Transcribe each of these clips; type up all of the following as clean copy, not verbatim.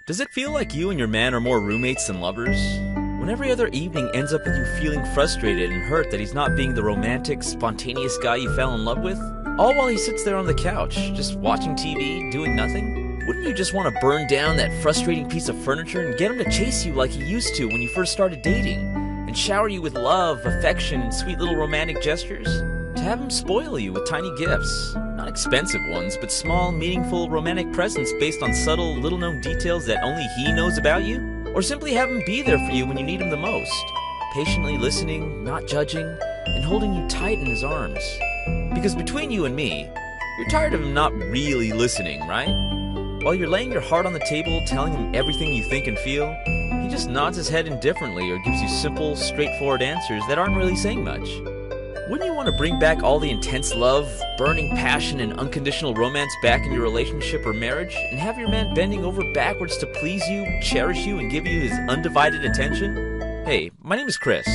Does it feel like you and your man are more roommates than lovers? When every other evening ends up with you feeling frustrated and hurt that he's not being the romantic, spontaneous guy you fell in love with? All while he sits there on the couch, just watching TV, doing nothing? Wouldn't you just want to burn down that frustrating piece of furniture and get him to chase you like he used to when you first started dating? And shower you with love, affection, and sweet little romantic gestures? To have him spoil you with tiny gifts? Not expensive ones, but small, meaningful, romantic presents based on subtle, little-known details that only he knows about you? Or simply have him be there for you when you need him the most, patiently listening, not judging, and holding you tight in his arms. Because between you and me, you're tired of him not really listening, right? While you're laying your heart on the table, telling him everything you think and feel, he just nods his head indifferently or gives you simple, straightforward answers that aren't really saying much. Wouldn't you want to bring back all the intense love, burning passion, and unconditional romance back in your relationship or marriage, and have your man bending over backwards to please you, cherish you, and give you his undivided attention? Hey, my name is Chris.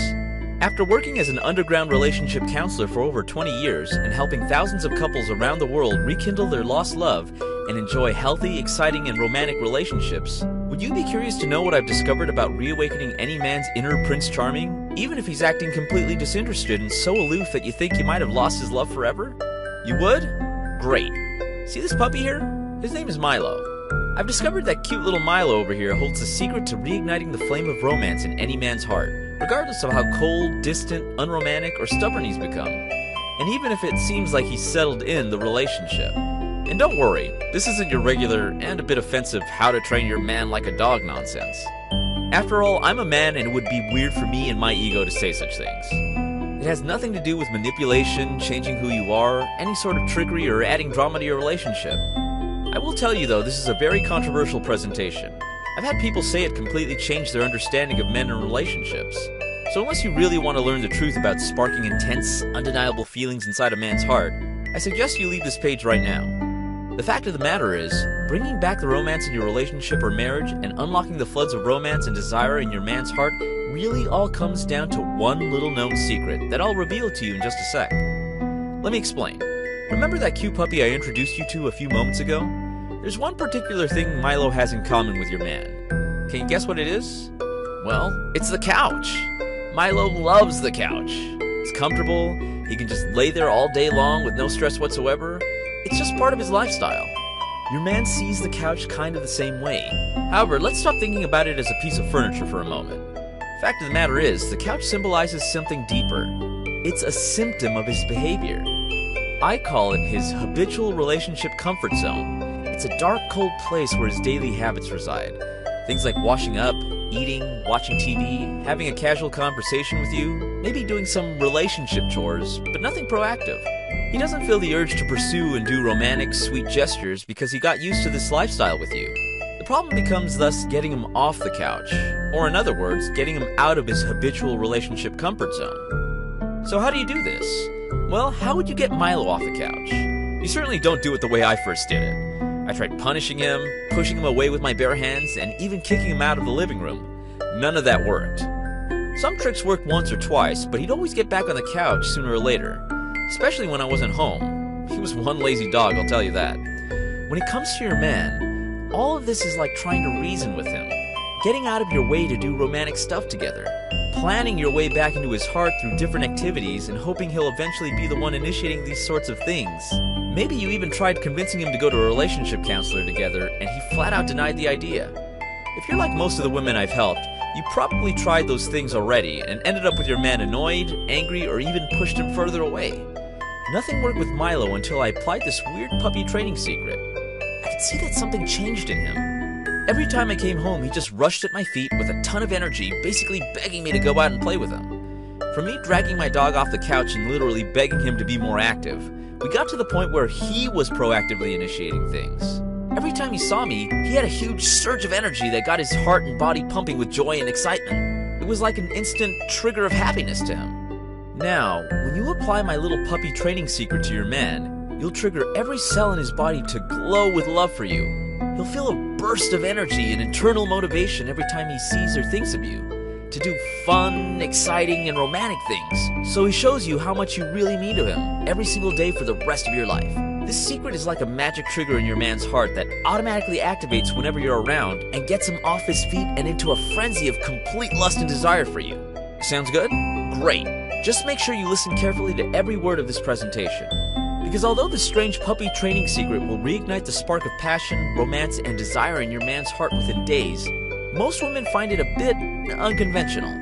After working as an underground relationship counselor for over 20 years and helping thousands of couples around the world rekindle their lost love and enjoy healthy, exciting, and romantic relationships, would you be curious to know what I've discovered about reawakening any man's inner Prince Charming, even if he's acting completely disinterested and so aloof that you think you might have lost his love forever? You would? Great. See this puppy here? His name is Milo. I've discovered that cute little Milo over here holds the secret to reigniting the flame of romance in any man's heart, regardless of how cold, distant, unromantic, or stubborn he's become, and even if it seems like he's settled in the relationship. And don't worry, this isn't your regular and a bit offensive how to train your man like a dog nonsense. After all, I'm a man and it would be weird for me and my ego to say such things. It has nothing to do with manipulation, changing who you are, any sort of trickery, or adding drama to your relationship. I will tell you though, this is a very controversial presentation. I've had people say it completely changed their understanding of men and relationships. So unless you really want to learn the truth about sparking intense, undeniable feelings inside a man's heart, I suggest you leave this page right now. The fact of the matter is, bringing back the romance in your relationship or marriage and unlocking the floods of romance and desire in your man's heart really all comes down to one little known secret that I'll reveal to you in just a sec. Let me explain. Remember that cute puppy I introduced you to a few moments ago? There's one particular thing Milo has in common with your man. Can you guess what it is? Well, it's the couch. Milo loves the couch. It's comfortable, he can just lay there all day long with no stress whatsoever. It's just part of his lifestyle. Your man sees the couch kind of the same way. However, let's stop thinking about it as a piece of furniture for a moment. Fact of the matter is, the couch symbolizes something deeper. It's a symptom of his behavior. I call it his habitual relationship comfort zone. It's a dark, cold place where his daily habits reside. Things like washing up, eating, watching TV, having a casual conversation with you, maybe doing some relationship chores, but nothing proactive. He doesn't feel the urge to pursue and do romantic, sweet gestures because he got used to this lifestyle with you. The problem becomes thus getting him off the couch, or in other words, getting him out of his habitual relationship comfort zone. So how do you do this? Well, how would you get Milo off the couch? You certainly don't do it the way I first did it. I tried punishing him, pushing him away with my bare hands, and even kicking him out of the living room. None of that worked. Some tricks worked once or twice, but he'd always get back on the couch sooner or later. Especially when I wasn't home. He was one lazy dog, I'll tell you that. When it comes to your man, all of this is like trying to reason with him, getting out of your way to do romantic stuff together, planning your way back into his heart through different activities and hoping he'll eventually be the one initiating these sorts of things. Maybe you even tried convincing him to go to a relationship counselor together and he flat out denied the idea. If you're like most of the women I've helped, you probably tried those things already and ended up with your man annoyed, angry, or even pushed him further away. Nothing worked with Milo until I applied this weird puppy training secret. I could see that something changed in him. Every time I came home, he just rushed at my feet with a ton of energy, basically begging me to go out and play with him. From me dragging my dog off the couch and literally begging him to be more active, we got to the point where he was proactively initiating things. Every time he saw me, he had a huge surge of energy that got his heart and body pumping with joy and excitement. It was like an instant trigger of happiness to him. Now, when you apply my little puppy training secret to your man, you'll trigger every cell in his body to glow with love for you. He'll feel a burst of energy and internal motivation every time he sees or thinks of you, to do fun, exciting, and romantic things, so he shows you how much you really mean to him every single day for the rest of your life. This secret is like a magic trigger in your man's heart that automatically activates whenever you're around and gets him off his feet and into a frenzy of complete lust and desire for you. Sounds good? Great. Just make sure you listen carefully to every word of this presentation. Because although this strange puppy training secret will reignite the spark of passion, romance, and desire in your man's heart within days, most women find it a bit unconventional.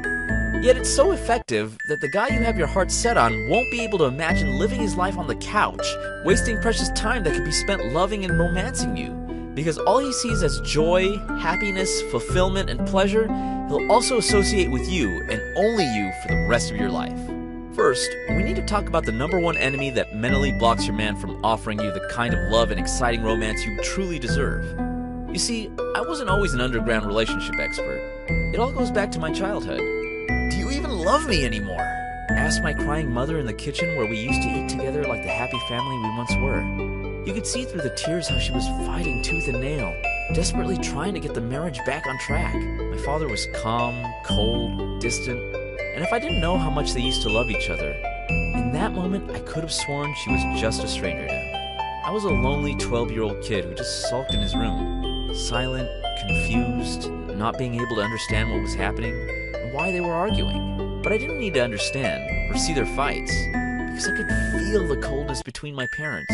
Yet it's so effective that the guy you have your heart set on won't be able to imagine living his life on the couch, wasting precious time that could be spent loving and romancing you. Because all he sees as joy, happiness, fulfillment, and pleasure, he'll also associate with you and only you for the rest of your life. First, we need to talk about the #1 enemy that mentally blocks your man from offering you the kind of love and exciting romance you truly deserve. You see, I wasn't always an underground relationship expert. It all goes back to my childhood. "Do you even love me anymore?" asked my crying mother in the kitchen where we used to eat together like the happy family we once were. You could see through the tears how she was fighting tooth and nail, desperately trying to get the marriage back on track. My father was calm, cold, distant, and if I didn't know how much they used to love each other, in that moment I could have sworn she was just a stranger to him. I was a lonely 12-year-old kid who just sulked in his room, silent, confused, not being able to understand what was happening and why they were arguing. But I didn't need to understand or see their fights, because I could feel the coldness between my parents,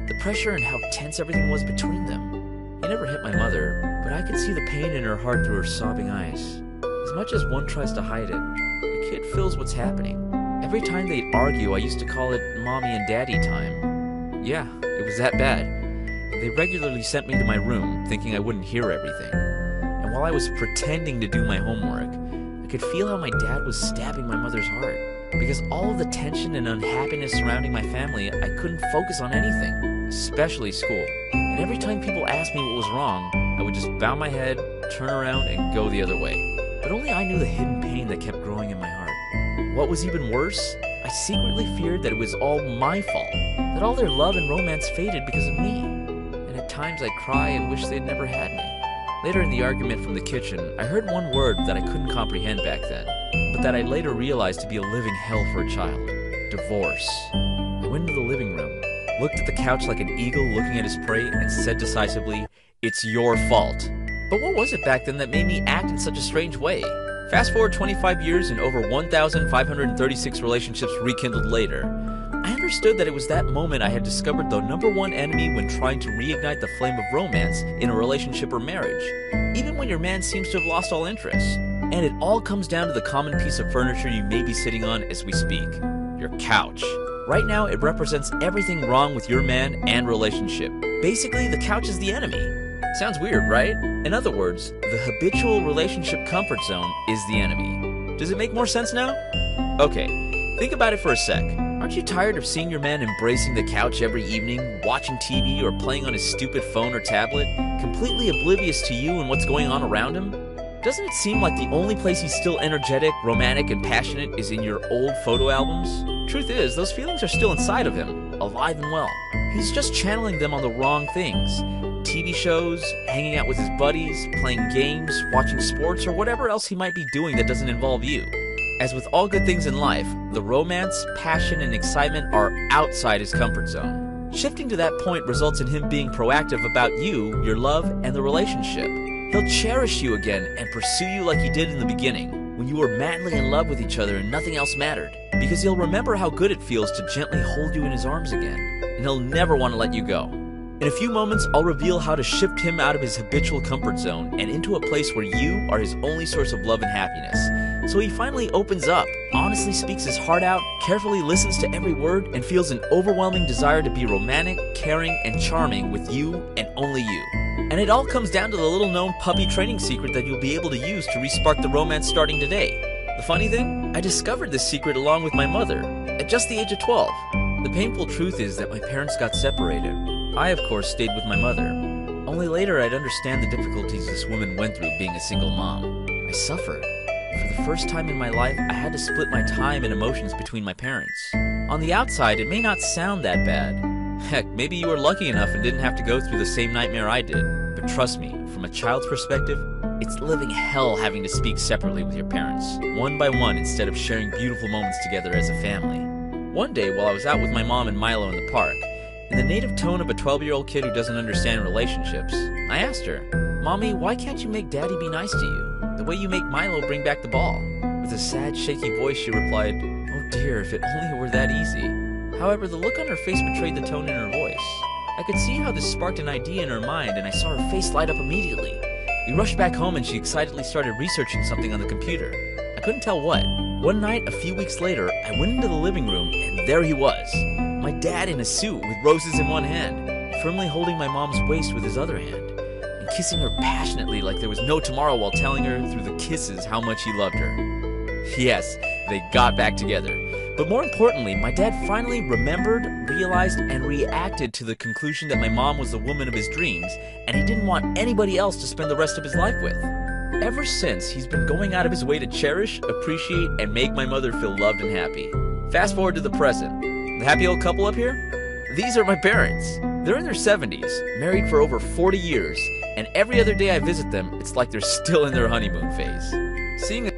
the pressure and how tense everything was between them. He never hit my mother, but I could see the pain in her heart through her sobbing eyes. As much as one tries to hide it, the kid feels what's happening. Every time they'd argue, I used to call it mommy and daddy time. Yeah, it was that bad. They regularly sent me to my room, thinking I wouldn't hear everything. And while I was pretending to do my homework, I could feel how my dad was stabbing my mother's heart. Because all of the tension and unhappiness surrounding my family, I couldn't focus on anything, especially school. And every time people asked me what was wrong, I would just bow my head, turn around, and go the other way. But only I knew the hidden pain that kept growing in my heart. What was even worse, I secretly feared that it was all my fault, that all their love and romance faded because of me. And at times I'd cry and wish they'd never had me. Later in the argument from the kitchen, I heard one word that I couldn't comprehend back then, but that I later realized to be a living hell for a child: divorce. I went into the living room, looked at the couch like an eagle looking at his prey, and said decisively, "It's your fault." But what was it back then that made me act in such a strange way? Fast forward 25 years and over 1,536 relationships rekindled later, I understood that it was that moment I had discovered the #1 enemy when trying to reignite the flame of romance in a relationship or marriage, even when your man seems to have lost all interest. And it all comes down to the common piece of furniture you may be sitting on as we speak: your couch. Right now, it represents everything wrong with your man and relationship. Basically, the couch is the enemy. Sounds weird, right? In other words, the habitual relationship comfort zone is the enemy. Does it make more sense now? Okay, think about it for a sec. Aren't you tired of seeing your man embracing the couch every evening, watching TV or playing on his stupid phone or tablet, completely oblivious to you and what's going on around him? Doesn't it seem like the only place he's still energetic, romantic, and passionate is in your old photo albums? Truth is, those feelings are still inside of him, alive and well. He's just channeling them on the wrong things. TV shows, hanging out with his buddies, playing games, watching sports, or whatever else he might be doing that doesn't involve you. As with all good things in life, the romance, passion, and excitement are outside his comfort zone. Shifting to that point results in him being proactive about you, your love, and the relationship. He'll cherish you again and pursue you like he did in the beginning, when you were madly in love with each other and nothing else mattered. Because he'll remember how good it feels to gently hold you in his arms again, and he'll never want to let you go. In a few moments, I'll reveal how to shift him out of his habitual comfort zone and into a place where you are his only source of love and happiness. So he finally opens up, honestly speaks his heart out, carefully listens to every word, and feels an overwhelming desire to be romantic, caring, and charming with you and only you. And it all comes down to the little-known puppy training secret that you'll be able to use to respark the romance starting today. The funny thing? I discovered this secret along with my mother, at just the age of 12. The painful truth is that my parents got separated. I, of course, stayed with my mother. Only later I'd understand the difficulties this woman went through being a single mom. I suffered. For the first time in my life, I had to split my time and emotions between my parents. On the outside, it may not sound that bad. Heck, maybe you were lucky enough and didn't have to go through the same nightmare I did. But trust me, from a child's perspective, it's living hell having to speak separately with your parents, one by one, instead of sharing beautiful moments together as a family. One day, while I was out with my mom and Milo in the park, In the native tone of a 12-year-old kid who doesn't understand relationships, I asked her, "Mommy, why can't you make Daddy be nice to you, the way you make Milo bring back the ball?" With a sad, shaky voice, she replied, "Oh dear, if it only were that easy." However, the look on her face betrayed the tone in her voice. I could see how this sparked an idea in her mind, and I saw her face light up immediately. We rushed back home and she excitedly started researching something on the computer. I couldn't tell what. One night, a few weeks later, I went into the living room, and there he was. My dad in a suit with roses in one hand, firmly holding my mom's waist with his other hand, and kissing her passionately like there was no tomorrow while telling her through the kisses how much he loved her. Yes, they got back together. But more importantly, my dad finally remembered, realized, and reacted to the conclusion that my mom was the woman of his dreams, and he didn't want anybody else to spend the rest of his life with. Ever since, he's been going out of his way to cherish, appreciate, and make my mother feel loved and happy. Fast forward to the present. The happy old couple up here? These are my parents. They're in their 70s, married for over 40 years, and every other day I visit them, it's like they're still in their honeymoon phase. Seeing a